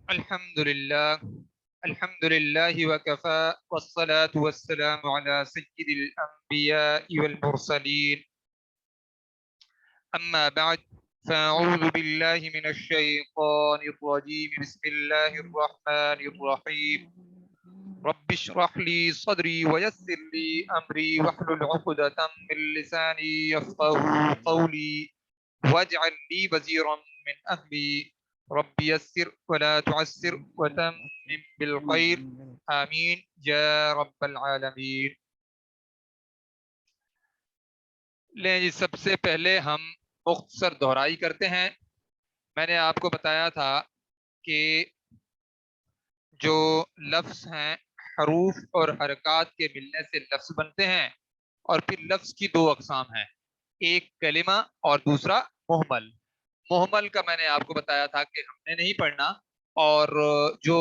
الحمدللہ الحمدللہ وکفى والصلاة والسلام على سید الانبیاء والمرسلین اما بعد فاعوذ باللہ من الشیطان الرجیم بسم اللہ الرحمن الرحیم رب اشرح لي صدري ويسر لي امري واحلل عقدة من لساني يفقهوا قولي واجعل لي وزيرا من اهلي رب يسر ولا تعسر وتمم بالخير آمین یا رب العالمین۔ لیں جی، سب سے پہلے ہم مختصر دہرائی کرتے ہیں۔ میں نے آپ کو بتایا تھا کہ جو لفظ ہیں حروف اور حرکات کے ملنے سے لفظ بنتے ہیں، اور پھر لفظ کی دو اقسام ہیں، ایک کلمہ اور دوسرا محمل۔ محمل کا میں نے آپ کو بتایا تھا کہ ہم نے نہیں پڑھنا، اور جو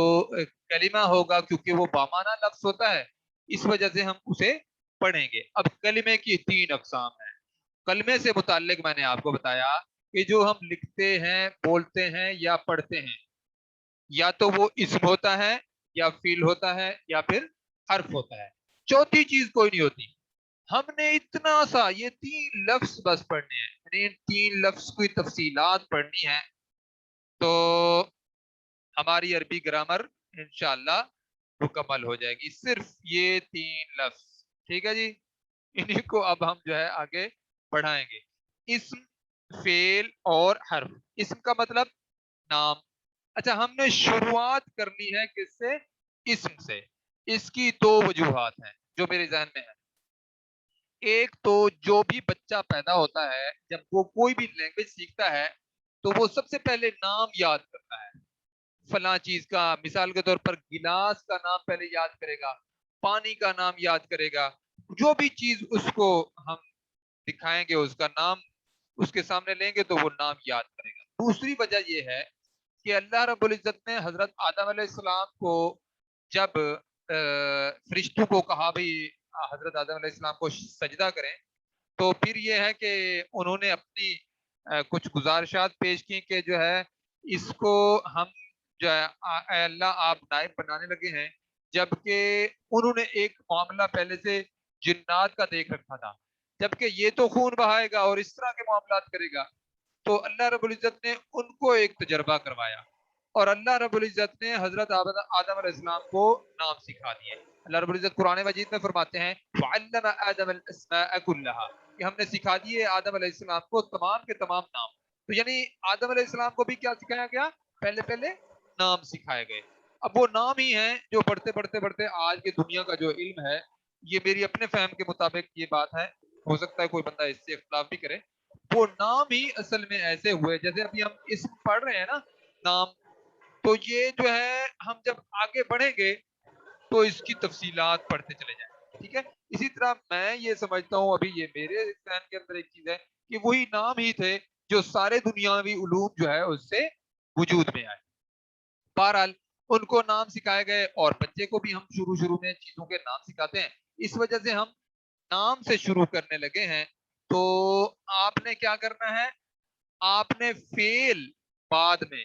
کلمہ ہوگا کیونکہ وہ بامانہ لفظ ہوتا ہے اس وجہ سے ہم اسے پڑھیں گے۔ اب کلمے کی تین اقسام ہیں۔ کلمے سے متعلق میں نے آپ کو بتایا کہ جو ہم لکھتے ہیں، بولتے ہیں یا پڑھتے ہیں، یا تو وہ اسم ہوتا ہے یا فعل ہوتا ہے یا پھر حرف ہوتا ہے، چوتھی چیز کوئی نہیں ہوتی۔ ہم نے اتنا سا یہ تین لفظ بس پڑھنے ہیں، یعنی ان تین لفظ کی تفصیلات پڑھنی ہے تو ہماری عربی گرامر انشاءاللہ مکمل ہو جائے گی۔ صرف یہ تین لفظ، ٹھیک ہے جی، انہیں کو اب ہم جو ہے آگے بڑھائیں گے۔ اسم، فعل اور حرف۔ اسم کا مطلب نام۔ اچھا، ہم نے شروعات کرنی ہے کس سے؟ اسم سے۔ اس کی دو وجوہات ہیں جو میرے ذہن میں ہے۔ ایک تو جو بھی بچہ پیدا ہوتا ہے، جب وہ کوئی بھی لینگویج سیکھتا ہے تو وہ سب سے پہلے نام یاد کرتا ہے، فلاں چیز کا۔ مثال کے طور پر گلاس کا نام پہلے یاد کرے گا، پانی کا نام یاد کرے گا، جو بھی چیز اس کو ہم دکھائیں گے اس کا نام اس کے سامنے لیں گے تو وہ نام یاد کرے گا۔ دوسری وجہ یہ ہے کہ اللہ رب العزت نے حضرت آدم علیہ السلام کو جب فرشتوں کو کہا بھئی حضرت آدم علیہ السلام کو سجدہ کریں، تو پھر یہ ہے کہ انہوں نے اپنی کچھ گزارشات پیش کی کہ جو ہے اس کو ہم جو ہے اے اللہ آپ نائب بنانے لگے ہیں، جبکہ انہوں نے ایک معاملہ پہلے سے جنات کا دیکھ رکھا تھا، جبکہ یہ تو خون بہائے گا اور اس طرح کے معاملات کرے گا۔ تو اللہ رب العزت نے ان کو ایک تجربہ کروایا، اور اللہ رب العزت نے حضرت آدم علیہ السلام کو نام سکھا دیے۔ اللہ رب العزت قرآن مجید میں فرماتے ہیں وَعَلَّمَ آدَمَ الْأَسْمَاءَ كُلَّهَا، کہ ہم نے سکھا دیے آدم علیہ السلام کو تمام کے تمام نام۔ تو یعنی آدم علیہ السلام کو بھی کیا سکھایا گیا؟ پہلے نام سکھائے گئے۔ اب وہ نام ہی ہیں جو پڑھتے پڑھتے پڑھتے آج کی دنیا کا جو علم ہے، یہ میری اپنے فہم کے مطابق یہ بات ہے، ہو سکتا ہے کوئی بندہ اس سے اختلاف بھی کرے، وہ نام ہی اصل میں ایسے ہوئے جیسے ابھی ہم اسم پڑھ رہے ہیں نا، نام، تو یہ جو ہے ہم جب آگے بڑھیں گے تو اس کی تفصیلات پڑھتے چلے جائیں، ٹھیک ہے۔ اسی طرح میں یہ سمجھتا ہوں، ابھی یہ میرے ذہن کے اندر ایک چیز ہے کہ وہی نام ہی تھے جو سارے دنیاوی علوم جو ہے اس سے وجود میں آئے۔ بہرحال ان کو نام سکھائے گئے، اور بچے کو بھی ہم شروع میں چیزوں کے نام سکھاتے ہیں، اس وجہ سے ہم نام سے شروع کرنے لگے ہیں۔ تو آپ نے کیا کرنا ہے؟ آپ نے فعل بعد میں،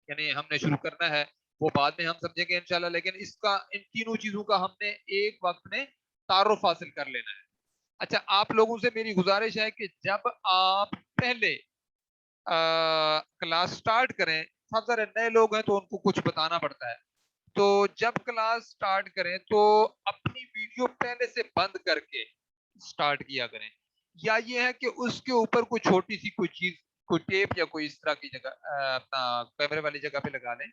یعنی ہم نے شروع کرنا ہے وہ بعد میں ہم سمجھیں گے انشاءاللہ، لیکن اس کا ان تینوں چیزوں کا ہم نے ایک وقت میں تعارف حاصل کر لینا ہے۔ اچھا، آپ لوگوں سے میری گزارش ہے کہ جب آپ پہلے کلاس سٹارٹ کریں، سب سارے نئے لوگ ہیں تو ان کو کچھ بتانا پڑتا ہے، تو جب کلاس سٹارٹ کریں تو اپنی ویڈیو پہلے سے بند کر کے سٹارٹ کیا کریں، یا یہ ہے کہ اس کے اوپر کوئی چھوٹی سی کوئی چیز، کوئی ٹیپ یا کوئی اس طرح کی جگہ اپنا کیمرے والی جگہ پہ لگا لیں۔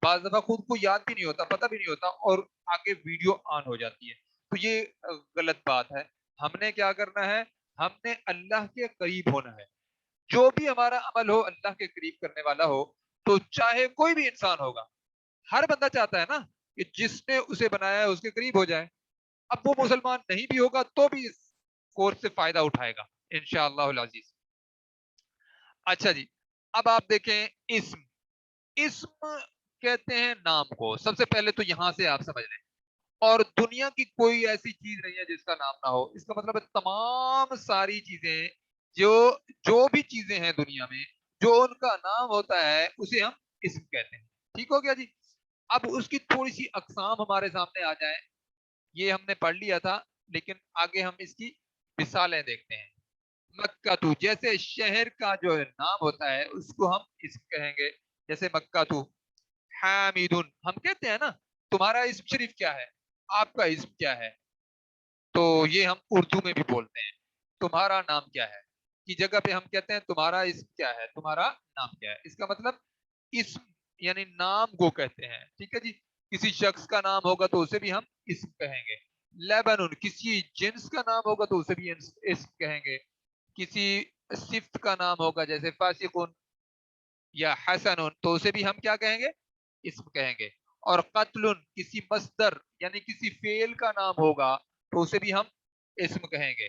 بعض دفعہ خود کو یاد بھی نہیں ہوتا، پتہ بھی نہیں ہوتا، اور آگے ویڈیو آن ہو جاتی ہے، تو یہ غلط بات ہے۔ ہم نے کیا کرنا ہے؟ ہم نے اللہ کے قریب ہونا ہے۔ جو بھی ہمارا عمل ہو اللہ کے قریب کرنے والا ہو، تو چاہے کوئی بھی انسان ہوگا، ہر بندہ چاہتا ہے نا کہ جس نے اسے بنایا ہے اس کے قریب ہو جائے۔ اب وہ مسلمان نہیں بھی ہوگا تو بھی اس کورس سے فائدہ اٹھائے گا انشاءاللہ العزیز۔ اچھا جی، اب آپ دیکھیں اسم۔ اسم کہتے ہیں نام کو، سب سے پہلے تو یہاں سے آپ سمجھ لیں، اور دنیا کی کوئی ایسی چیز نہیں ہے جس کا نام نہ ہو۔ اس کا مطلب ہے تمام ساری چیزیں، جو بھی چیزیں ہیں دنیا میں، جو ان کا نام ہوتا ہے اسے ہم اسم کہتے ہیں، ٹھیک ہو گیا جی۔ اب اس کی تھوڑی سی اقسام ہمارے سامنے آ جائیں. یہ ہم نے پڑھ لیا تھا لیکن آگے ہم اس کی مثالیں دیکھتے ہیں. مکہ تو جیسے شہر کا جو نام ہوتا ہے اس کو ہم اسم کہیں گے. جیسے مکہ تو. حامدن ہم کہتے ہیں نا تمہارا اسم شریف کیا ہے, آپ کا اسم کیا ہے, تو یہ ہم اردو میں بھی بولتے ہیں تمہارا نام کیا ہے کی جگہ پہ ہم کہتے ہیں تمہارا اسم کیا ہے, تمہارا نام کیا ہے. اس کا مطلب اسم یعنی نام کو کہتے ہیں. ٹھیک ہے جی. کسی شخص کا نام ہوگا تو اسے بھی ہم اسم کہیں گے. لیبنن کسی جنس کا نام ہوگا تو اسے بھی اسم کہیں گے. کسی صفت کا نام ہوگا جیسے فاسقن یا حسن تو اسے بھی ہم کیا کہیں گے, اسم کہیں گے. اور قتل کسی مصدر یعنی کسی فعل کا نام ہوگا تو اسے بھی ہم اسم کہیں گے.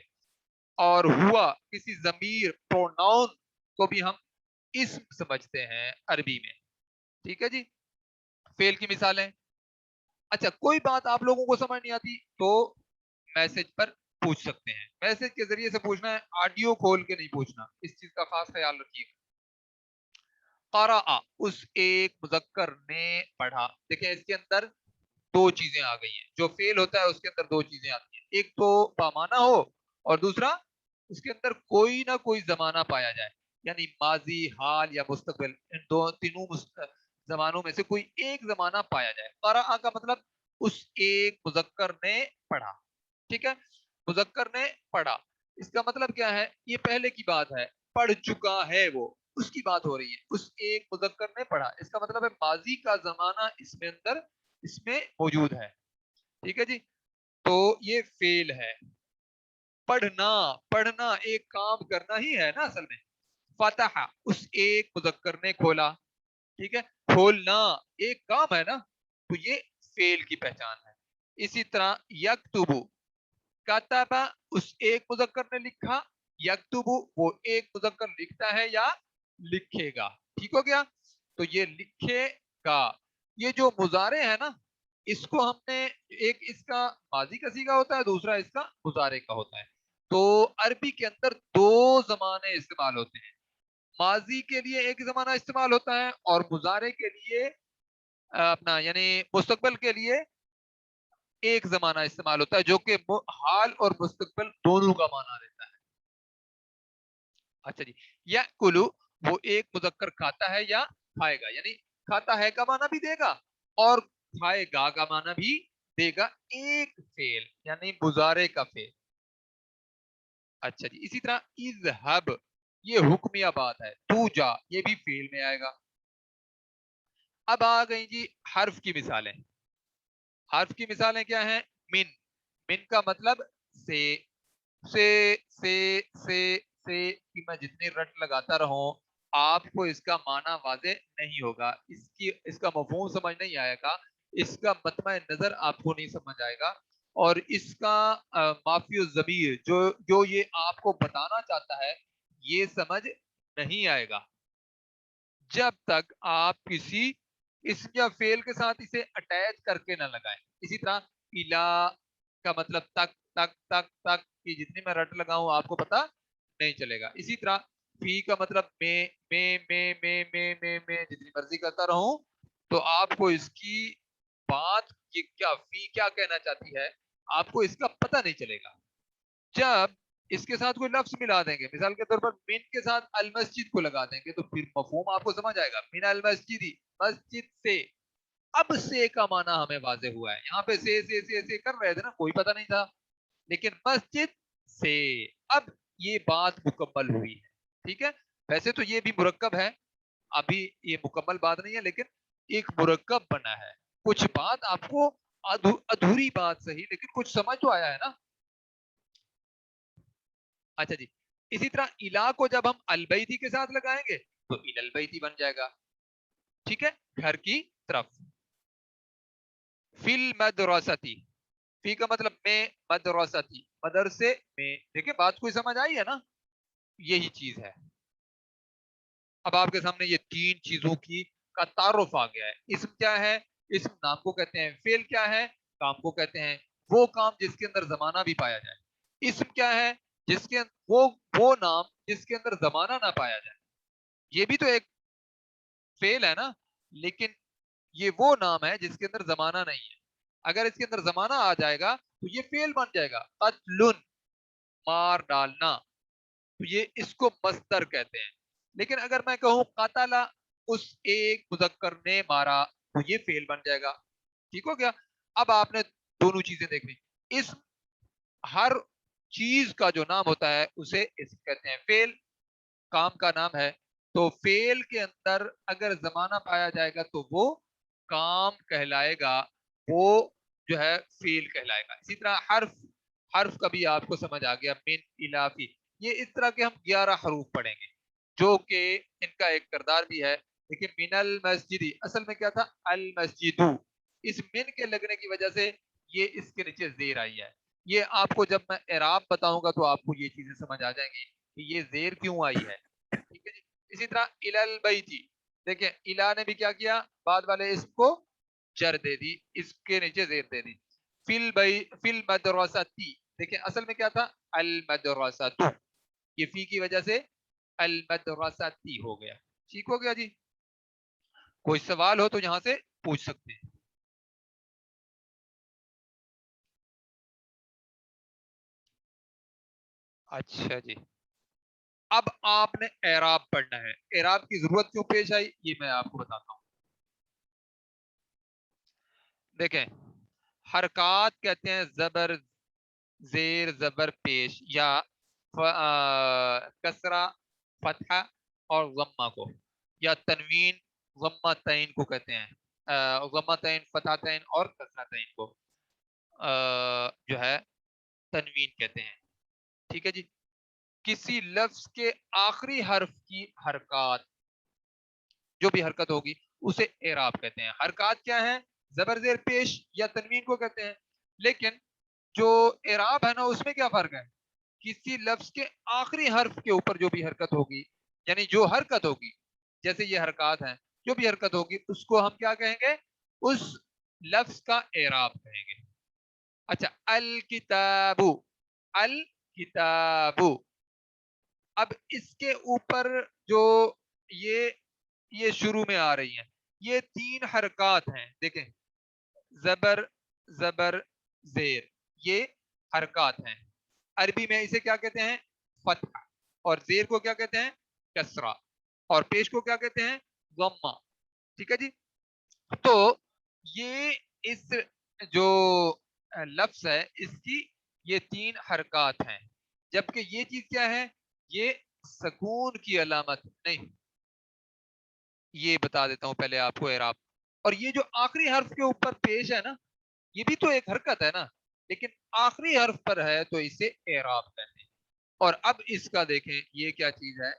اور ہوا کسی ضمیر پروناؤن کو بھی ہم اسم سمجھتے ہیں عربی میں. ٹھیک ہے جی. فعل کی مثالیں. اچھا کوئی بات آپ لوگوں کو سمجھ نہیں آتی تو میسج پر پوچھ سکتے ہیں. میسج کے ذریعے سے پوچھنا ہے, آڈیو کھول کے نہیں پوچھنا, اس چیز کا خاص خیال رکھیے. قرأ اس ایک مذکر نے پڑھا. دیکھیں اس کے اندر دو چیزیں آ گئی ہیں. جو فعل ہوتا ہے اس کے اندر دو چیزیں آتی ہیں, ایک تو بامانہ ہو اور دوسرا اس کے اندر کوئی نہ کوئی زمانہ پایا جائے, یعنی ماضی, حال یا مستقبل. ان دو تینوں زمانوں میں سے کوئی ایک زمانہ پایا جائے. قرأ کا مطلب اس ایک مذکر نے پڑھا. ٹھیک ہے, مذکر نے پڑھا. اس کا مطلب کیا ہے, یہ پہلے کی بات ہے, پڑھ چکا ہے وہ, اس کی بات ہو رہی ہے. اس ایک مذکر نے پڑھا, اس کا مطلب ہے ماضی کا زمانہ اس میں موجود ہے. ٹھیک ہے جی. تو یہ فعل ہے. پڑھنا, پڑھنا ایک کام کرنا ہی ہے نا اصل میں. فتح اس ایک مذکر نے کھولا. ٹھیک ہے, کھولنا ایک کام ہے نا, تو یہ فعل کی پہچان ہے. اسی طرح یکتبو, کتبہ اس ایک مذکر نے لکھا, یکتبو وہ ایک مذکر لکھتا ہے یا لکھے گا. ٹھیک ہو گیا. تو یہ لکھے گا, یہ جو مضارع ہے نا اس کو ہم نے ایک اس کا ماضی کا صیغہ ہوتا ہے, دوسرا اس کا مضارع کا ہوتا ہے. تو عربی کے اندر دو زمانے استعمال ہوتے ہیں. ماضی کے لیے ایک زمانہ استعمال ہوتا ہے اور مضارع کے لیے اپنا یعنی مستقبل کے لیے ایک زمانہ استعمال ہوتا ہے جو کہ حال اور مستقبل دونوں کا معنی دیتا ہے. اچھا جی. یا کلو وہ ایک مذکر کھاتا ہے یا کھائے گا, یعنی کھاتا ہے کا معنی بھی دے گا اور کھائے گا کا معنی بھی دے گا, ایک فعل یعنی مضارع کا فعل. اچھا جی. اسی طرح اذهب یہ حکمیہ بات ہے, تو جا یہ بھی فعل میں آئے گا. اب آ گئی جی حرف کی مثالیں. حرف کی مثالیں کیا ہیں؟ من, من کا مطلب سے. سے کی میں جتنی رٹ لگاتا رہوں آپ کو اس کا معنی واضح نہیں ہوگا, اس کا مفہوم سمجھ نہیں آئے گا, اس کا مطمع نظر آپ کو نہیں سمجھ آئے گا, اور اس کا مافی الضمیر جو یہ آپ کو بتانا چاہتا ہے یہ سمجھ نہیں آئے گا جب تک آپ کسی اسم یا فعل کے ساتھ اسے اٹیچ کر کے نہ لگائیں. اسی طرح الا کا مطلب تک, تک تک تک کی جتنی میں رٹ لگاؤں آپ کو پتا نہیں چلے گا. اسی طرح فی کا مطلب میں جتنی مرضی کرتا رہوں تو آپ کو اس کی بات کیا فی کیا کہنا چاہتی ہے آپ کو اس کا پتہ نہیں چلے گا. جب اس کے ساتھ کوئی لفظ ملا دیں گے, مثال کے طور پر من کے ساتھ المسجد کو لگا دیں گے تو پھر مفہوم آپ کو سمجھ آئے گا. من المسجد, مسجد سے. اب سے کا معنی ہمیں واضح ہوا ہے. یہاں پہ سے کر رہے تھے نا, کوئی پتہ نہیں تھا, لیکن مسجد سے اب یہ بات مکمل ہوئی ہے. ٹھیک ہے, ویسے تو یہ بھی مرکب ہے, ابھی یہ مکمل بات نہیں ہے لیکن ایک مرکب بنا ہے. کچھ بات آپ کو ادھوری بات صحیح لیکن کچھ سمجھ تو آیا ہے نا. اچھا جی. اسی طرح الا کو جب ہم البیتی کے ساتھ لگائیں گے تو الی البیتی بن جائے گا. ٹھیک ہے, گھر کی طرف. فی المدرستی, فی کا مطلب میں, مدرستی مدرسے میں. دیکھیں بات کوئی سمجھ آئی ہے نا, یہی چیز ہے. اب آپ کے سامنے یہ تین چیزوں کی کا تعارف آ گیا ہے. اسم کیا ہے؟ اسم نام کو کہتے ہیں. فعل کیا ہے؟ کام کو کہتے ہیں. وہ کام جس کے اندر زمانہ بھی پایا جائے. اسم کیا ہے؟ جس کے وہ نام جس کے اندر زمانہ نہ پایا جائے. یہ بھی تو ایک فعل ہے نا, لیکن یہ وہ نام ہے جس کے اندر زمانہ نہیں ہے. اگر اس کے اندر زمانہ آ جائے گا تو یہ فعل بن جائے گا. قتل مار ڈالنا، تو یہ اس کو مصدر کہتے ہیں. لیکن اگر میں کہوں قتل اس ایک مذکر نے مارا تو یہ فعل بن جائے گا. ٹھیک ہو گیا. اب آپ نے دونوں چیزیں دیکھ لی. اس ہر چیز کا جو نام ہوتا ہے اسے اسم کہتے ہیں. فعل کام کا نام ہے، تو فعل کے اندر اگر زمانہ پایا جائے گا تو وہ کام کہلائے گا، وہ جو ہے فعل کہلائے گا. اسی طرح حرف، حرف کا بھی آپ کو سمجھ آ گیا. من الافی، یہ اس طرح کے ہم 11 حروف پڑھیں گے جو کہ ان کا ایک کردار بھی ہے. لیکن من المسجدی اصل میں کیا تھا؟ المسجد. اس من کے لگنے کی وجہ سے یہ اس کے نیچے زیر آئی ہے. یہ آپ کو جب میں اعراب بتاؤں گا تو آپ کو یہ چیزیں سمجھ آ جائیں گی کہ یہ زیر کیوں آئی ہے. ٹھیک ہے جی. اسی طرح الالبیتی، دیکھیں الا نے بھی کیا کیا؟ بعد والے اس کو جر دے دی، اس کے نیچے زیر دے دی. فی المدرستی، دیکھیں اصل میں کیا تھا؟ المدرسۃ، یہ فی کی وجہ سے المدرستی ہو گیا. ٹھیک ہو گیا جی. کوئی سوال ہو تو یہاں سے پوچھ سکتے ہیں. اچھا جی. اب آپ نے اعراب پڑھنا ہے. اعراب کی ضرورت کیوں پیش آئی یہ میں آپ کو بتاتا ہوں. دیکھیں حرکات کہتے ہیں زبر زیر زبر پیش یا کسرہ فتحہ اور ضمہ کو، یا تنوین ضمہ تعین کو کہتے ہیں. ضمہ تعین فتح تعین اور کسرہ تعین کو جو ہے تنوین کہتے ہیں. ٹھیک ہے جی. کسی لفظ کے آخری حرف کی حرکات، جو بھی حرکت ہوگی اسے اعراب کہتے ہیں. حرکات کیا ہیں؟ زبر زیر پیش یا تنوین کو کہتے ہیں. لیکن جو اعراب ہے نا اس میں کیا فرق ہے؟ کسی لفظ کے آخری حرف کے اوپر جو بھی حرکت ہوگی، یعنی جو حرکت ہوگی، جیسے یہ حرکات ہیں، جو بھی حرکت ہوگی اس کو ہم کیا کہیں گے؟ اس لفظ کا اعراب کہیں گے. اچھا الکتاب، الکتاب. اب اس کے اوپر جو یہ شروع میں آ رہی ہیں، یہ 3 حرکات ہیں. دیکھیں زبر زبر زیر، یہ حرکات ہیں. عربی میں اسے کیا کہتے ہیں؟ فتح. اور زیر کو کیا کہتے ہیں؟ کسرہ. اور پیش کو کیا کہتے ہیں؟ ضمہ. ٹھیک ہے جی. تو یہ اس جو لفظ ہے اس کی یہ 3 حرکات ہیں. جبکہ یہ چیز کیا ہے؟ یہ سکون کی علامت نہیں. یہ بتا دیتا ہوں پہلے آپ کو اعراب. اور یہ جو آخری حرف کے اوپر پیش ہے نا، یہ بھی تو ایک حرکت ہے نا، لیکن آخری حرف پر ہے تو اسے اعراب کہتے ہیں. اور اب اس کا دیکھیں یہ کیا چیز ہے؟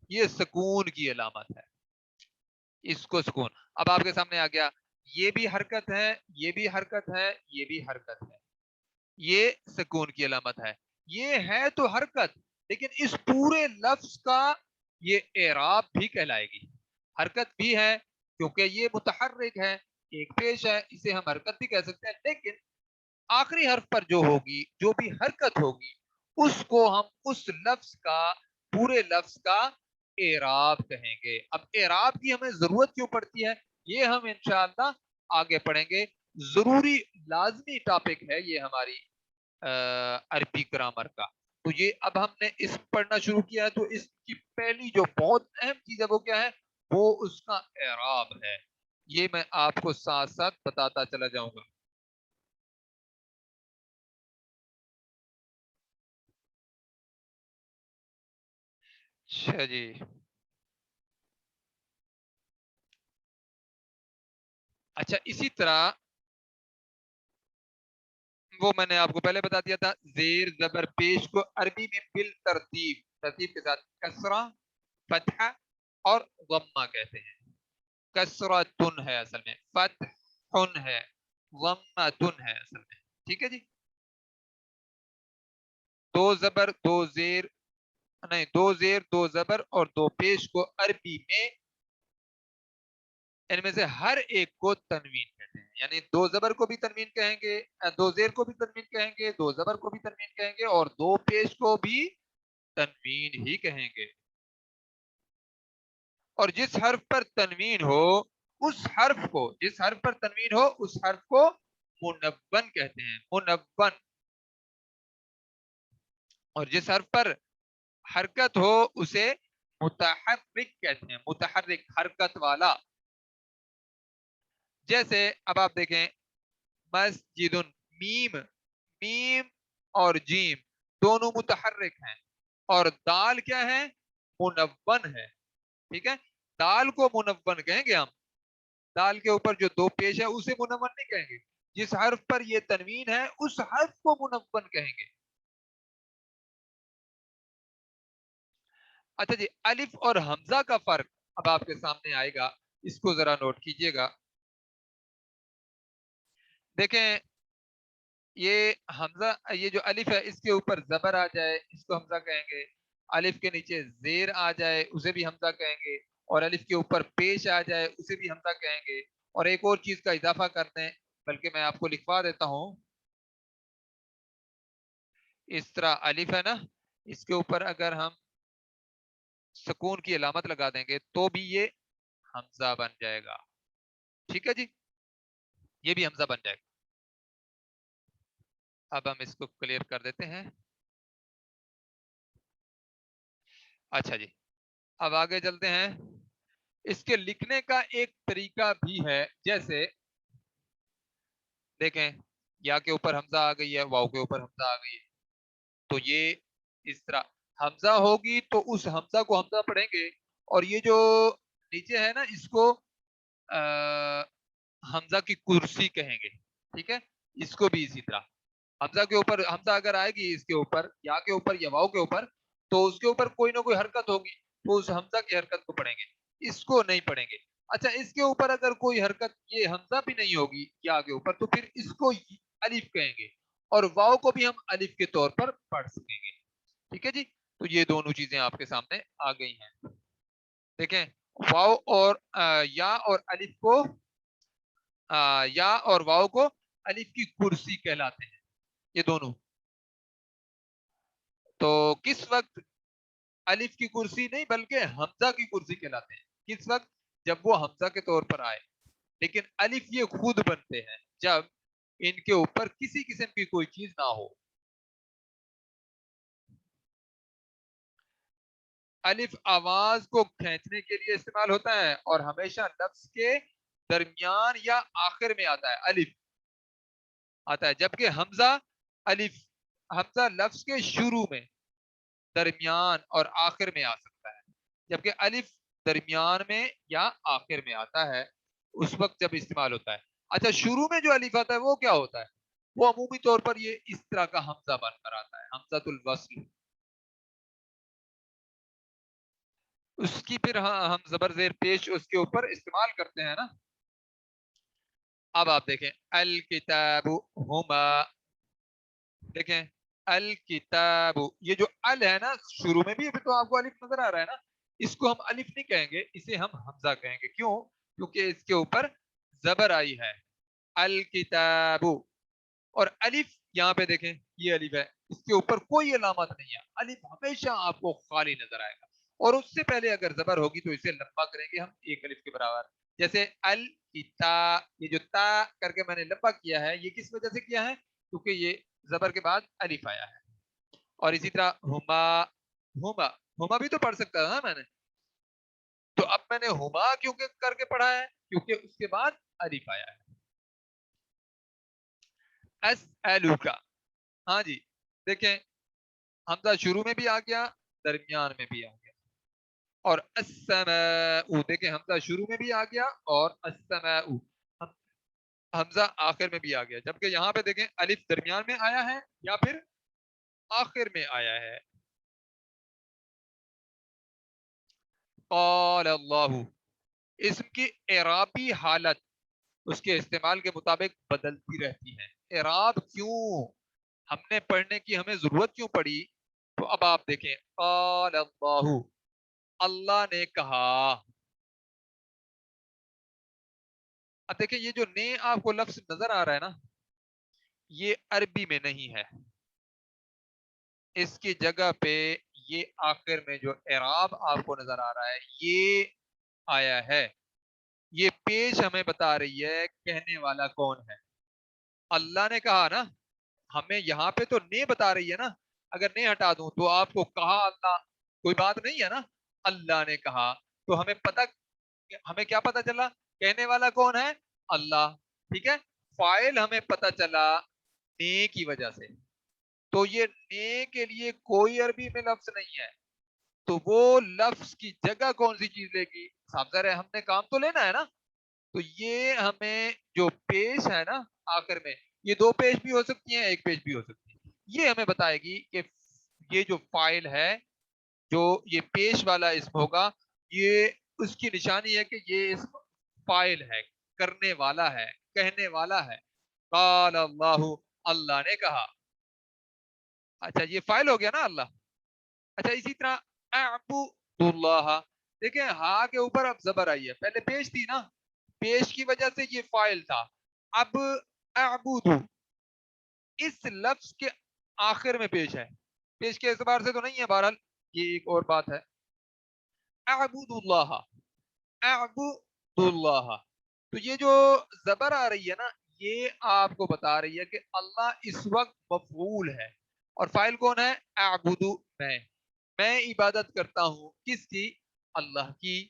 یہ سکون کی علامت ہے. اس کو سکون. اب آپ کے سامنے آ گیا یہ بھی حرکت ہے، یہ بھی حرکت ہے، یہ بھی حرکت ہے. یہ سکون کی علامت ہے. یہ ہے تو حرکت، لیکن اس پورے لفظ کا یہ اعراب بھی کہلائے گی. حرکت بھی ہے کیونکہ یہ متحرک ہے، ایک پیش ہے، اسے ہم حرکت بھی کہہ سکتے ہیں. لیکن آخری حرف پر جو ہوگی، جو بھی حرکت ہوگی، اس کو ہم اس لفظ کا، پورے لفظ کا اعراب کہیں گے. اب اعراب کی ہمیں ضرورت کیوں پڑتی ہے یہ ہم انشاءاللہ آگے پڑھیں گے. ضروری لازمی ٹاپک ہے یہ ہماری عربی گرامر کا. تو یہ اب ہم نے اس پڑھنا شروع کیا ہے تو اس کی پہلی جو بہت اہم چیز ہے وہ کیا ہے؟ وہ اس کا اعراب ہے. یہ میں آپ کو ساتھ ساتھ بتاتا چلا جاؤں گا. اچھا جی. اچھا اسی طرح وہ میں نے آپ کو پہلے بتا دیا تھا، زیر زبر پیش کو عربی میں بالترتیب، ترتیب کے ساتھ کسرہ فتحہ اور ضمہ کہتے ہیں. کسرتن ہے اصل میں، فتحن ہے، ضمتن ہے اصل میں. ٹھیک ہے جی. دو زبر دو زیر، نہیں دو زیر دو زبر اور دو پیش کو عربی میں ان میں سے ہر ایک کو تنوین کہتے ہیں. یعنی دو زبر کو بھی تنوین کہیں گے، دو زیر کو بھی تنوین کہیں گے، دو زبر کو بھی تنوین کہیں گے، اور دو پیش کو بھی تنوین ہی کہیں گے. اور جس حرف پر تنوین ہو اس حرف کو، جس حرف پر تنوین ہو اس حرف کو منون کہتے ہیں، منون. اور جس حرف پر حرکت ہو اسے متحرک کہتے ہیں، متحرک، حرکت والا. جیسے اب آپ دیکھیں مسجد، میم، میم اور جیم دونوں متحرک ہیں، اور دال کیا ہے؟ منون ہے. ٹھیک ہے، دال کو منون کہیں گے ہم، دال کے اوپر جو دو پیش ہے اسے منون نہیں کہیں گے. جس حرف پر یہ تنوین ہے اس حرف کو منون کہیں گے. اچھا جی، الف اور حمزہ کا فرق اب آپ کے سامنے آئے گا، اس کو ذرا نوٹ کیجئے گا. دیکھیں یہ حمزہ، یہ جو الف ہے اس کے اوپر زبر آ جائے اس کو حمزہ کہیں گے، الف کے نیچے زیر آ جائے اسے بھی حمزہ کہیں گے، اور الف کے اوپر پیش آ جائے اسے بھی حمزہ کہیں گے. اور ایک اور چیز کا اضافہ کر دیں، بلکہ میں آپ کو لکھوا دیتا ہوں. اس طرح الف ہے نا، اس کے اوپر اگر ہم سکون کی علامت لگا دیں گے تو بھی یہ حمزہ بن جائے گا. ٹھیک ہے جی، یہ بھی حمزہ بن جائے گا. اب ہم اس کو کلیئر کر دیتے ہیں. اچھا جی، اب آگے چلتے ہیں. اس کے لکھنے کا ایک طریقہ بھی ہے. جیسے دیکھیں یا کے اوپر حمزہ آ گئی ہے، واؤ کے اوپر حمزہ آ گئی ہے، تو یہ اس طرح حمزہ ہوگی تو اس حمزہ کو حمزہ پڑھیں گے، اور یہ جو نیچے ہے نا اس کو حمزہ کی کرسی کہیں گے. ٹھیک ہے، اس کو بھی اسی طرح حمزہ کے اوپر حمزہ اگر آئے گی اس کے اوپر یا کے اوپر یا واؤ کے اوپر تو اس کے اوپر کوئی نہ کوئی حرکت ہوگی تو اس حمزہ کی حرکت کو پڑھیں گے، اس کو نہیں پڑھیں گے. اچھا، اس کے اوپر اگر کوئی حرکت یہ حمزہ بھی نہیں ہوگی یا کے اوپر تو پھر اس کو الف کہیں گے، اور واؤ کو بھی ہم الف کے طور پر پڑھ سکیں گے. ٹھیک ہے جی، تو یہ دونوں چیزیں آپ کے سامنے آ گئی ہیں. دیکھیں واؤ اور یا اور الف کو یا اور واؤ کو الف کی کرسی کہلاتے ہیں یہ دونوں. تو کس وقت الف کی کرسی نہیں بلکہ حمزہ کی کرسی کہلاتے ہیں؟ کس وقت؟ جب وہ حمزہ کے طور پر آئے. لیکن الف یہ خود بنتے ہیں جب ان کے اوپر کسی قسم کی کوئی چیز نہ ہو. الف آواز کو کھینچنے کے لیے استعمال ہوتا ہے اور ہمیشہ لفظ کے درمیان یا آخر میں آتا ہے. الف آتا ہے، جبکہ حمزہ الف، حمزہ لفظ کے شروع میں، درمیان اور آخر میں آ سکتا ہے. جبکہ الف درمیان میں یا آخر میں آتا ہے اس وقت جب استعمال ہوتا ہے. اچھا، شروع میں جو الف آتا ہے وہ کیا ہوتا ہے؟ وہ عمومی طور پر یہ اس طرح کا حمزہ بن کر آتا ہے، حمزۃ الوصل. اس کی پھر ہم زبر زیر پیش اس کے اوپر استعمال کرتے ہیں نا. اب آپ دیکھیں الکتاب ہما، دیکھیں الکتاب، یہ جو ال ہے نا شروع میں بھی ابھی تو آپ کو الف نظر آ رہا ہے نا، اس کو ہم الف نہیں کہیں گے، اسے ہم حمزہ کہیں گے. کیوں؟ کیونکہ اس کے اوپر زبر آئی ہے. الکتاب، اور الف یہاں پہ دیکھیں یہ الف ہے، اس کے اوپر کوئی علامت نہیں ہے، الف ہمیشہ آپ کو خالی نظر آئے گا. اور اس سے پہلے اگر زبر ہوگی تو اسے لمبا کریں گے ہم ایک الف کے برابر. جیسے الکتا، یہ جو تا کر کے میں نے لمبا کیا ہے یہ کس وجہ سے کیا ہے؟ کیونکہ یہ زبر کے بعد الف آیا ہے. اور اسی طرح ہما، ہما، ہما بھی تو پڑھ سکتا تھا نا میں نے، تو اب میں نے ہما کیوں کر کے پڑھا ہے؟ کیونکہ اس کے بعد الف آیا ہے. اسألوکا، ہاں جی، دیکھیں حمزہ شروع میں بھی آ گیا، درمیان میں بھی آ گیا. اور السماء، دیکھیں حمزہ شروع میں بھی آ گیا اور السماء حمزہ آخر میں بھی آ گیا. جبکہ یہاں پہ دیکھیں الف درمیان میں آیا ہے یا پھر آخر میں آیا ہے. قال اللہ، اسم کی اعرابی حالت اس کے استعمال کے مطابق بدلتی رہتی ہے. اعراب کیوں ہم نے پڑھنے کی ہمیں ضرورت کیوں پڑی؟ تو اب آپ دیکھیں قال اللہ، اللہ نے کہا. اب دیکھیں یہ جو نے آپ کو لفظ نظر آ رہا ہے نا یہ عربی میں نہیں ہے، اس کی جگہ پہ یہ آخر میں جو اعراب آپ کو نظر آ رہا ہے یہ آیا ہے. یہ پیش ہمیں بتا رہی ہے کہنے والا کون ہے. اللہ نے کہا نا, ہمیں یہاں پہ تو نے بتا رہی ہے نا, اگر نے ہٹا دوں تو آپ کو کہا اللہ کوئی بات نہیں ہے نا, اللہ نے کہا تو ہمیں کیا پتا چلا, کہنے والا کون ہے, اللہ. ٹھیک ہے, فائل ہمیں پتا چلا نے کی وجہ سے. تو یہ نے کے لیے کوئی عربی میں لفظ نہیں ہے, تو وہ لفظ کی جگہ کون سی چیز لے گی, سمجھ رہے, ہم نے کام تو لینا ہے نا. تو یہ ہمیں جو پیش ہے نا آخر میں, یہ دو پیش بھی ہو سکتی ہیں, ایک پیش بھی ہو سکتی ہے, یہ ہمیں بتائے گی کہ یہ جو فائل ہے, جو یہ پیش والا اسم ہوگا, یہ اس کی نشانی ہے کہ یہ اسم فائل ہے, کرنے والا ہے, کہنے والا ہے. قال اللہ, اللہ نے کہا. اچھا یہ فائل ہو گیا نا اللہ. اچھا اسی طرح اعبد اللہ, دیکھیں ہاں کے اوپر اب زبر آئی ہے, پہلے پیش تھی نا, پیش کی وجہ سے یہ فائل تھا. اب اعبد اس لفظ کے آخر میں پیش ہے, پیش کے اعتبار سے تو نہیں ہے, بہرحال یہ ایک اور بات ہے. اعبد اللہ, اعبد اللہ, تو یہ جو زبر آ رہی ہے نا, یہ آپ کو بتا رہی ہے کہ اللہ اس وقت مفعول ہے, اور فاعل کون ہے, اعبد, میں عبادت کرتا ہوں, کس کی, اللہ کی.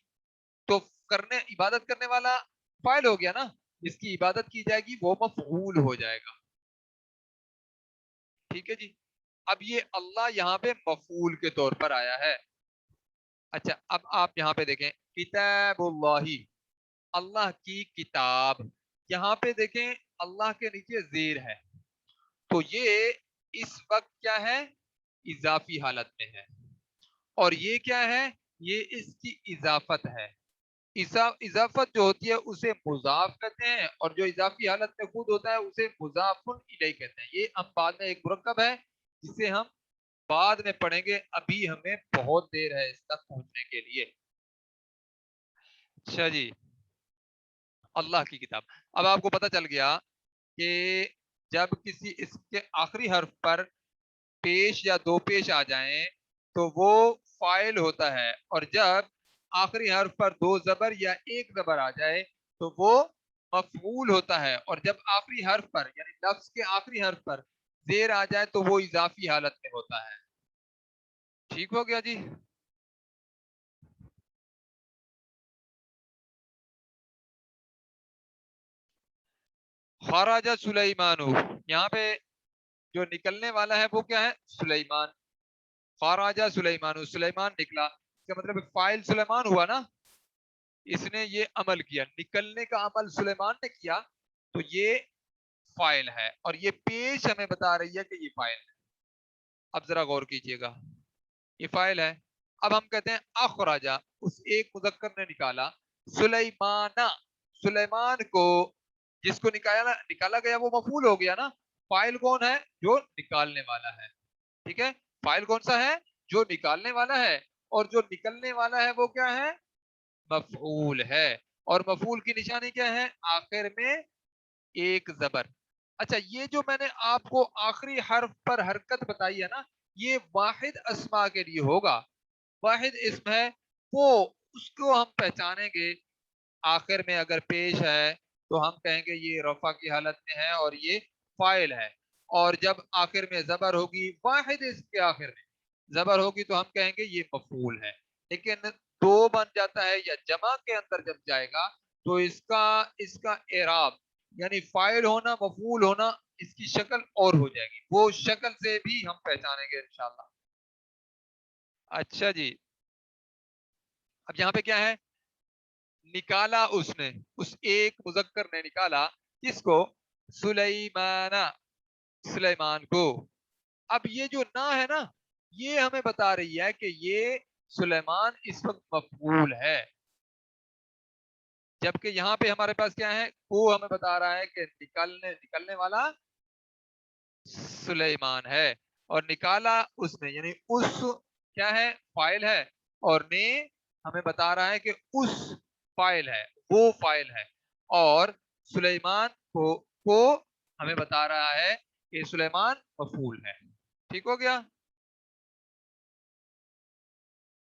تو عبادت کرنے والا فاعل ہو گیا نا, جس کی عبادت کی جائے گی وہ مفعول ہو جائے گا. ٹھیک ہے جی, اب یہ اللہ یہاں پہ مفعول کے طور پر آیا ہے. اچھا اب آپ یہاں پہ دیکھیں, کتاب اللہ, اللہ کی کتاب, یہاں پہ دیکھیں اللہ کے نیچے زیر ہے, تو یہ اس وقت کیا ہے, اضافی حالت میں ہے. اور یہ کیا ہے, یہ اس کی اضافت ہے. اضافت جو ہوتی ہے اسے مضاف کہتے ہیں, اور جو اضافی حالت میں خود ہوتا ہے اسے مضاف الیہ کہتے ہیں. یہ اب بعد میں ایک مرکب ہے جسے ہم بعد میں پڑھیں گے, ابھی ہمیں بہت دیر ہے اس تک پہنچنے کے لیے. اچھا جی, اللہ کی کتاب. اب آپ کو پتہ چل گیا کہ جب کسی اس کے آخری حرف پر پیش یا دو پیش آ جائیں تو وہ فاعل ہوتا ہے, اور جب آخری حرف پر دو زبر یا ایک زبر آ جائے تو وہ مفعول ہوتا ہے, اور جب آخری حرف پر یعنی لفظ کے آخری حرف پر زیر آ جائے تو وہ اضافی حالت میں ہوتا ہے. ٹھیک ہو گیا جی. خراج سلیمان, یہاں پہ جو نکلنے والا ہے وہ کیا ہے, سلیمان. خراج سلیمان, سلیمان نکلا, اس کا مطلب فاعل سلیمان ہوا نا, اس نے یہ عمل کیا, نکلنے کا عمل سلیمان نے کیا, تو یہ فاعل ہے, اور یہ پیش ہمیں بتا رہی ہے کہ یہ فاعل ہے. اب ذرا غور کیجئے گا, یہ فاعل ہے. اب ہم کہتے ہیں اخراجا, اس ایک مذکر نے نکالا, سلیمانا, سلیمان کو, جس کو نکالا گیا وہ مفعول ہو گیا نا. فاعل کون ہے, جو نکالنے والا ہے. ٹھیک ہے, فاعل کون سا ہے, جو نکالنے والا ہے, اور جو نکلنے والا ہے وہ کیا ہے, مفعول ہے. اور مفعول کی نشانی کیا ہے, آخر میں ایک زبر. اچھا یہ جو میں نے آپ کو آخری حرف پر حرکت بتائی ہے نا, یہ واحد اسما کے لیے ہوگا, واحد اسم ہے, وہ اس کو ہم پہچانیں گے. آخر میں اگر پیش ہے تو ہم کہیں گے یہ رفع کی حالت میں ہے اور یہ فاعل ہے, اور جب آخر میں زبر ہوگی, واحد اسم کے آخر میں زبر ہوگی, تو ہم کہیں گے یہ مفعول ہے. لیکن دو بن جاتا ہے یا جمع کے اندر جب جائے گا تو اس کا اعراب یعنی فاعل ہونا, مفعول ہونا, اس کی شکل اور ہو جائے گی, وہ شکل سے بھی ہم پہچانیں گے انشاءاللہ. اچھا جی, اب یہاں پہ کیا ہے, نکالا اس نے, اس ایک مذکر نے نکالا, کس کو, سلیمانہ, سلیمان کو. اب یہ جو نہ ہے نا, یہ ہمیں بتا رہی ہے کہ یہ سلیمان اس وقت مفعول ہے, جبکہ یہاں پہ ہمارے پاس کیا ہے, وہ ہمیں بتا رہا ہے کہ نکلنے والا سلیمان ہے, اور نکالا اس نے یعنی اس کیا ہے, فاعل ہے, اور نے ہمیں بتا رہا ہے کہ اس فاعل ہے, وہ فاعل ہے, اور سلیمان کو ہمیں بتا رہا ہے کہ سلیمان مفعول ہے. ٹھیک ہو گیا.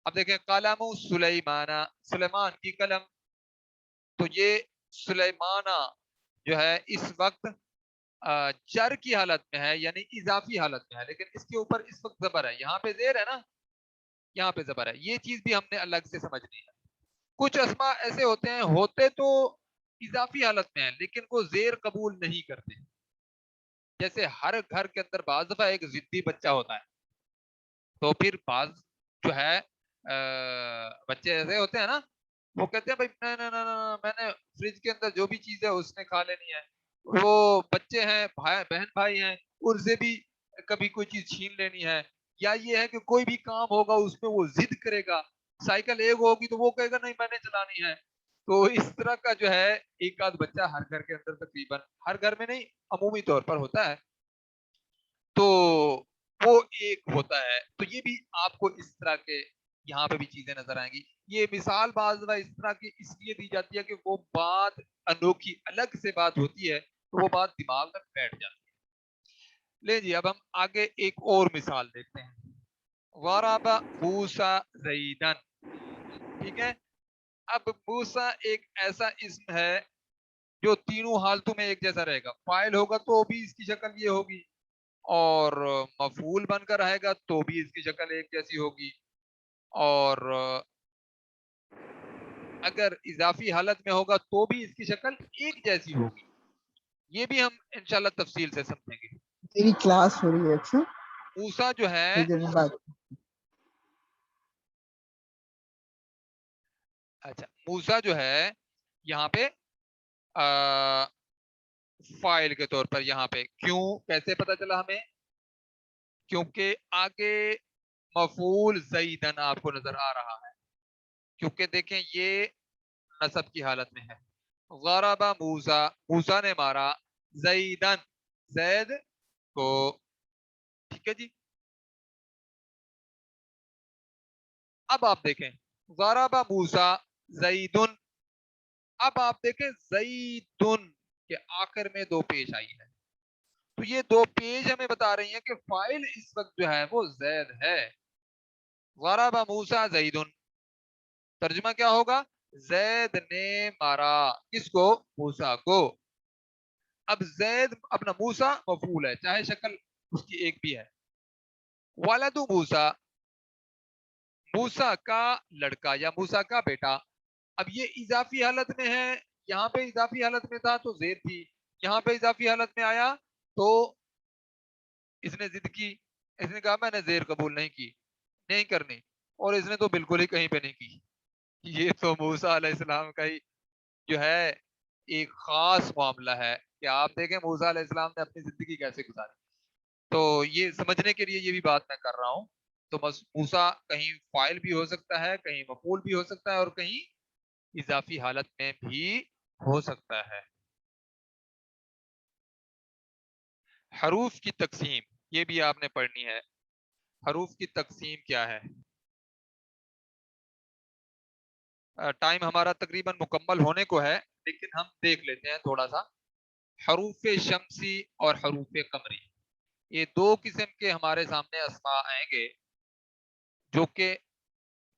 اب دیکھیں قلم سلیمانہ, سلیمان کی قلم, تو یہ سلیمانہ جو ہے اس وقت جر کی حالت میں ہے، یعنی اضافی حالت میں ہے، لیکن اس کے اوپر اس وقت زبر ہے، یہاں پہ زیر ہے نا، یہاں پہ زبر ہے. یہ چیز بھی ہم نے الگ سے سمجھنی ہے. کچھ اسما ایسے ہوتے ہیں، ہوتے تو اضافی حالت میں ہیں لیکن وہ زیر قبول نہیں کرتے. جیسے ہر گھر کے اندر بعض دفعہ ایک ضدی بچہ ہوتا ہے، تو پھر بعض جو ہے بچے ایسے ہوتے ہیں نا، وہ کہتے ہیں بھائی میں نے فریج کے اندر جو بھی چیز ہے اس نے کھا لینی ہے. وہ بچے ہیں، بہن بھائی ہیں، ان سے بھی کبھی کوئی چیز چھین لینی ہے. یا یہ ہے کہ کوئی بھی کام ہوگا اس میں وہ ضد کرے گا، سائیکل ایک ہوگی تو وہ کہے گا نہیں میں نے چلانی ہے. تو اس طرح کا جو ہے ایک آدھ بچہ ہر گھر کے اندر، تقریباً ہر گھر میں نہیں عمومی طور پر ہوتا ہے. تو وہ ایک ہوتا ہے. تو یہ بھی آپ کو اس طرح کے یہاں پہ بھی چیزیں نظر آئیں گی. یہ مثال بعض دفعہ اس طرح کی اس لیے دی جاتی ہے کہ وہ بات انوکھی الگ سے بات ہوتی ہے تو وہ بات دماغ میں بیٹھ جاتی ہے. لے جی اب ہم آگے ایک اور مثال دیکھتے ہیں. ضرب موسیٰ زیدن. ٹھیک ہے. اب موسیٰ ایک ایسا اسم ہے جو تینوں حالتوں میں ایک جیسا رہے گا. فاعل ہوگا تو بھی اس کی شکل یہ ہوگی، اور مفعول بن کر آئے گا تو بھی اس کی شکل ایک جیسی ہوگی، اور اگر اضافی حالت میں ہوگا تو بھی اس کی شکل ایک جیسی ہوگی. یہ بھی ہم انشاءاللہ تفصیل سے سمجھیں گے. میری کلاس ہو رہی ہے. اچھا موسیٰ جو ہے، تھوڑی دیر میں بات. اچھا موسیٰ جو ہے یہاں پہ فاعل کے طور پر یہاں پہ کیوں کیسے پتا چلا ہمیں؟ کیونکہ آگے مفعول زیدن آپ کو نظر آ رہا ہے. کیونکہ دیکھیں یہ نصب کی حالت میں ہے. ضرب موسیٰ، موسیٰ نے مارا، زیدن، زید کو. ٹھیک ہے جی. اب آپ دیکھیں ضرب موسیٰ زیدن. اب آپ دیکھیں زیدن کے آخر میں دو پیش آئی ہے. تو یہ دو پیش ہمیں بتا رہی ہیں کہ فاعل اس وقت جو ہے وہ زید ہے. ضرب موسیٰ زیدن، ترجمہ کیا ہوگا؟ زید نے مارا کس کو؟ موسیٰ کو. اب زید اپنا موسیٰ مفعول ہے چاہے شکل اس کی ایک بھی ہے. ولد موسیٰ، موسیٰ کا لڑکا یا موسیٰ کا بیٹا. اب یہ اضافی حالت میں ہے، یہاں پہ اضافی حالت میں تھا تو زیر تھی، یہاں پہ اضافی حالت میں آیا تو اس نے ضد کی، اس نے کہا میں نے زیر قبول نہیں کی، نہیں کرنی، اور اس نے تو بالکل ہی کہیں پہ نہیں کی. یہ تو موسیٰ علیہ السلام کا ہی جو ہے ایک خاص معاملہ ہے کہ آپ دیکھیں موسیٰ علیہ السلام نے اپنی زندگی کیسے گزاری. تو یہ سمجھنے کے لیے یہ بھی بات میں کر رہا ہوں. تو بس موسیٰ کہیں فاعل بھی ہو سکتا ہے، کہیں مفعول بھی ہو سکتا ہے، اور کہیں اضافی حالت میں بھی ہو سکتا ہے. حروف کی تقسیم یہ بھی آپ نے پڑھنی ہے. حروف کی تقسیم کیا ہے؟ ٹائم ہمارا تقریباً مکمل ہونے کو ہے لیکن ہم دیکھ لیتے ہیں تھوڑا سا. حروف شمسی اور حروف قمری، یہ دو قسم کے ہمارے سامنے اسماء آئیں گے جو کہ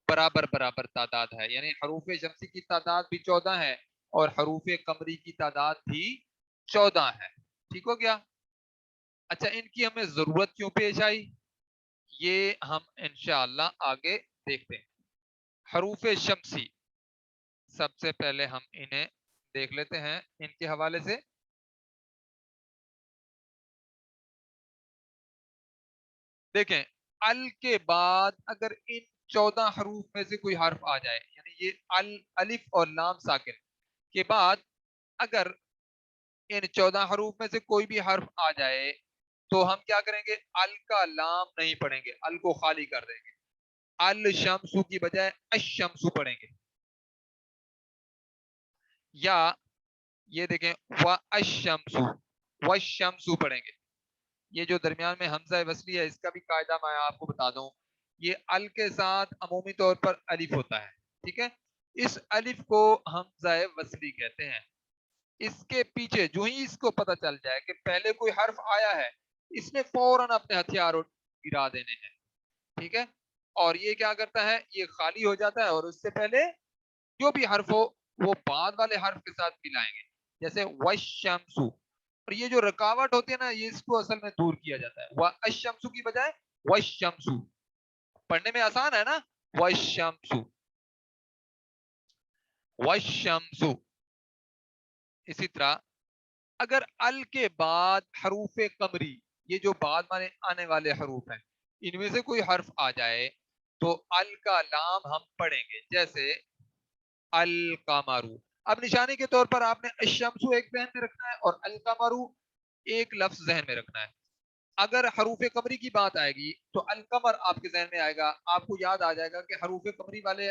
برابر برابر تعداد ہے. یعنی حروف شمسی کی تعداد بھی 14 ہے اور حروف قمری کی تعداد بھی 14 ہے. ٹھیک ہو گیا؟ اچھا ان کی ہمیں ضرورت کیوں پیش آئی یہ ہم انشاءاللہ آگے دیکھتے ہیں. حروف شمسی سب سے پہلے ہم انہیں دیکھ لیتے ہیں ان کے حوالے سے. دیکھیں ال کے بعد اگر ان 14 حروف میں سے کوئی حرف آ جائے، یعنی یہ الف اور لام ساکن کے بعد اگر ان 14 حروف میں سے کوئی بھی حرف آ جائے تو ہم کیا کریں گے؟ ال کا لام نہیں پڑھیں گے، ال کو خالی کر دیں گے. الشمسو کی بجائے الشمسو پڑھیں گے. یا یہ دیکھیں والشمسو، والشمسو پڑھیں گے. یہ جو درمیان میں حمزہ وصلی ہے اس کا بھی قاعدہ میں آپ کو بتا دوں. یہ ال کے ساتھ عمومی طور پر الف ہوتا ہے. ٹھیک ہے. اس الف کو حمزہ وصلی کہتے ہیں. اس کے پیچھے جو ہی اس کو پتہ چل جائے کہ پہلے کوئی حرف آیا ہے اس نے فوراً اپنے ہتھیار گرا دینے ہیں. ٹھیک ہے. اور یہ کیا کرتا ہے؟ یہ خالی ہو جاتا ہے اور اس سے پہلے جو بھی حرف ہو وہ بعد والے حرف کے ساتھ ملائیں گے، جیسے وشمسو، اور یہ جو رکاوٹ ہوتی ہے نا یہ اس کو اصل میں دور کیا جاتا ہے، وشمسو کی بجائے وشمسو، پڑھنے میں آسان ہے نا، وشمسو وشمسو۔ اسی طرح اگر ال کے بعد حروف قمری، یہ جو بعد میں آنے والے حروف ہیں، ان میں سے کوئی حرف آ جائے تو ال کا لام ہم پڑھیں گے، جیسے القمرو۔ اب نشانی کے طور پر آپ نے الشمسو ایک ذہن میں رکھنا ہے اور القمرو ایک لفظ ذہن میں رکھنا ہے۔ اگر حروف قمری کی بات آئے گی تو القمر آپ کے ذہن میں آئے گا، آپ کو یاد آ جائے گا کہ حروف قمری والے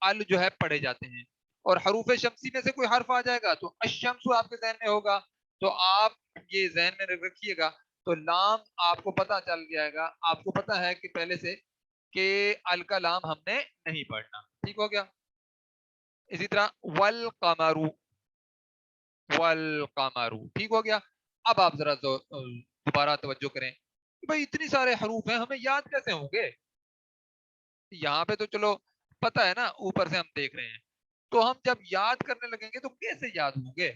ال جو ہے پڑھے جاتے ہیں، اور حروف شمسی میں سے کوئی حرف آ جائے گا تو الشمسو آپ کے ذہن میں ہوگا، تو آپ یہ ذہن میں رکھیے گا، تو لام آپ کو پتہ چل جائے گا، آپ کو پتہ ہے کہ پہلے سے کہ ال کا لام ہم نے نہیں پڑھنا، ٹھیک ہو گیا۔ اسی طرح والقمرو، والقمرو، ٹھیک ہو گیا۔ اب آپ ذرا دوبارہ توجہ کریں کہ بھائی اتنی سارے حروف ہیں، ہمیں یاد کیسے ہوں گے؟ یہاں پہ تو چلو پتہ ہے نا، اوپر سے ہم دیکھ رہے ہیں، تو ہم جب یاد کرنے لگیں گے تو کیسے یاد ہوں گے؟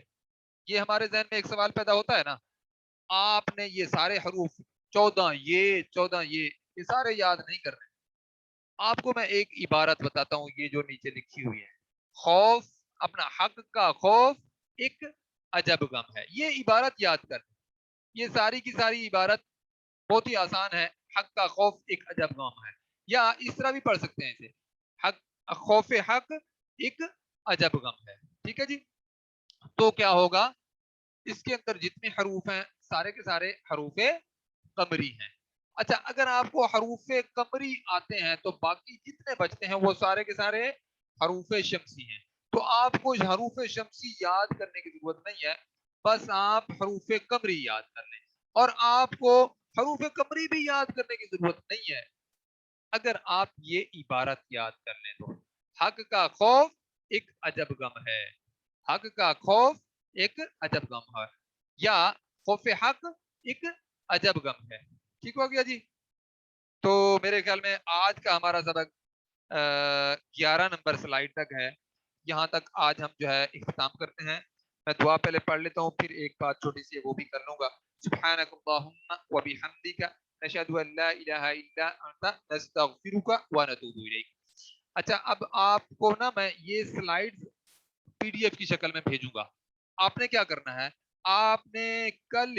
یہ ہمارے ذہن میں ایک سوال پیدا ہوتا ہے نا۔ آپ نے یہ سارے حروف 14 یہ سارے یاد نہیں کر رہے، آپ کو میں ایک عبارت بتاتا ہوں، یہ جو نیچے لکھی ہوئی ہے، خوف، اپنا حق کا خوف ایک عجب غم ہے، یہ عبارت یاد کر، یہ ساری کی ساری عبارت بہت ہی آسان ہے، حق کا خوف ایک عجب غم ہے، یا اس طرح بھی پڑھ سکتے ہیں اسے، حق، خوف حق ایک عجب غم ہے، ٹھیک ہے جی۔ تو کیا ہوگا، اس کے اندر جتنے حروف ہیں سارے کے سارے حروف قمری ہیں۔ اچھا اگر آپ کو حروف قمری آتے ہیں تو باقی جتنے بچتے ہیں وہ سارے کے سارے حروف شمسی ہیں، تو آپ کو حروف شمسی یاد کرنے کی ضرورت نہیں ہے، بس آپ حروف قمری یاد کر لیں، اور آپ کو حروف قمری بھی یاد کرنے کی ضرورت نہیں ہے، اگر آپ یہ عبارت یاد کر لیں تو حق کا خوف ایک عجب غم ہے، حق کا خوف ایک عجب غم ہے، یا خوف حق ایک عجب غم ہے، ٹھیک ہو گیا جی۔ تو میرے خیال میں آج کا ہمارا سبق 11 نمبر سلائیڈ تک ہے، یہاں تک آج ہم جو ہے اختتام کرتے ہیں۔ میں دعا پہلے پڑھ لیتا ہوں، پھر ایک بات چھوٹی سی ہے وہ بھی کر لوں گا۔ سبحانک اللہم و بحمدک نشہد ان لا الہ الا انت نستغفرک و نتوب الیک۔ اچھا اب آپ کو نا میں یہ سلائیڈ PDF کی شکل میں بھیجوں گا، آپ نے کیا کرنا ہے، آپ نے کل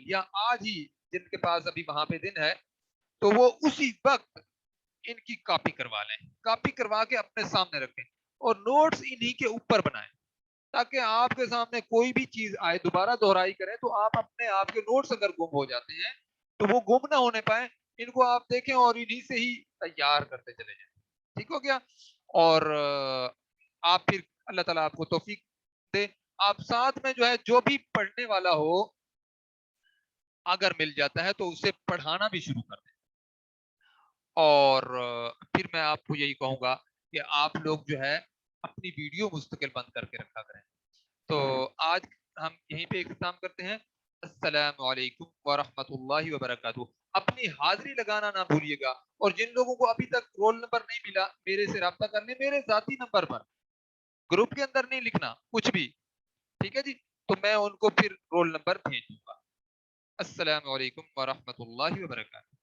یا آج ہی، جن کے پاس ابھی وہاں پہ دن ہے تو وہ اسی وقت ان کی کاپی کروا لیں، کاپی کروا کے اپنے سامنے رکھیں اور نوٹس انہی کے اوپر بنائیں، تاکہ آپ کے سامنے کوئی بھی چیز آئے دوبارہ دہرائی کریں تو آپ اپنے آپ کے نوٹس اگر گم ہو جاتے ہیں تو وہ گم نہ ہونے پائیں، ان کو آپ دیکھیں اور انہی سے ہی تیار کرتے چلے جائیں، ٹھیک ہو گیا۔ اور آپ پھر اللہ تعالیٰ آپ کو توفیق دے، آپ ساتھ میں جو ہے جو بھی پڑھنے والا ہو اگر مل جاتا ہے تو اسے پڑھانا بھی شروع کر دیں، اور پھر میں آپ کو یہی کہوں گا کہ آپ لوگ جو ہے اپنی ویڈیو مستقل بند کر کے رکھا کریں۔ تو آج ہم یہیں پہ اختتام کرتے ہیں۔ السلام علیکم ورحمۃ اللہ وبرکاتہ۔ اپنی حاضری لگانا نہ بھولیے گا، اور جن لوگوں کو ابھی تک رول نمبر نہیں ملا میرے سے رابطہ کرنے، میرے ذاتی نمبر پر، گروپ کے اندر نہیں لکھنا کچھ بھی، ٹھیک ہے جی، تو میں ان کو پھر رول نمبر بھیج دوں گا۔ السلام علیکم ورحمۃ اللہ وبرکاتہ۔